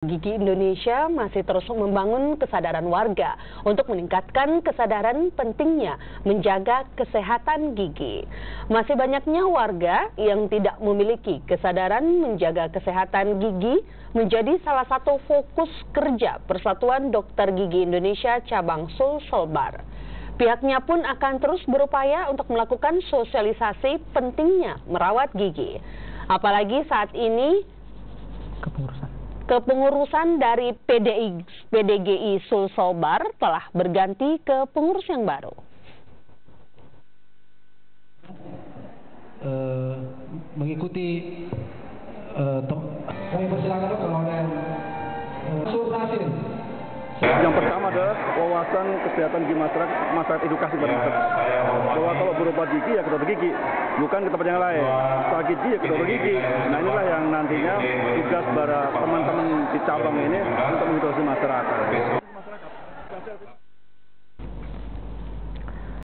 Gigi Indonesia masih terus membangun kesadaran warga untuk meningkatkan kesadaran pentingnya menjaga kesehatan gigi. Masih banyaknya warga yang tidak memiliki kesadaran menjaga kesehatan gigi menjadi salah satu fokus kerja Persatuan Dokter Gigi Indonesia Cabang Sulselbar. Pihaknya pun akan terus berupaya untuk melakukan sosialisasi pentingnya merawat gigi. Apalagi saat ini kepengurusan dari PDGI Sulselbar telah berganti ke pengurus yang baru. Mengikuti kami persilakan kalau ada yang pertama adalah wawasan kesehatan gigi masyarakat edukasi pada masyarakat. Bahwa kalau berobat gigi ya ke dokter gigi, bukan ke tempat yang lain. Sakit gigi ya ke dokter gigi. Nah inilah yang nantinya tugas para teman-teman di cabang ini untuk mengedukasi masyarakat.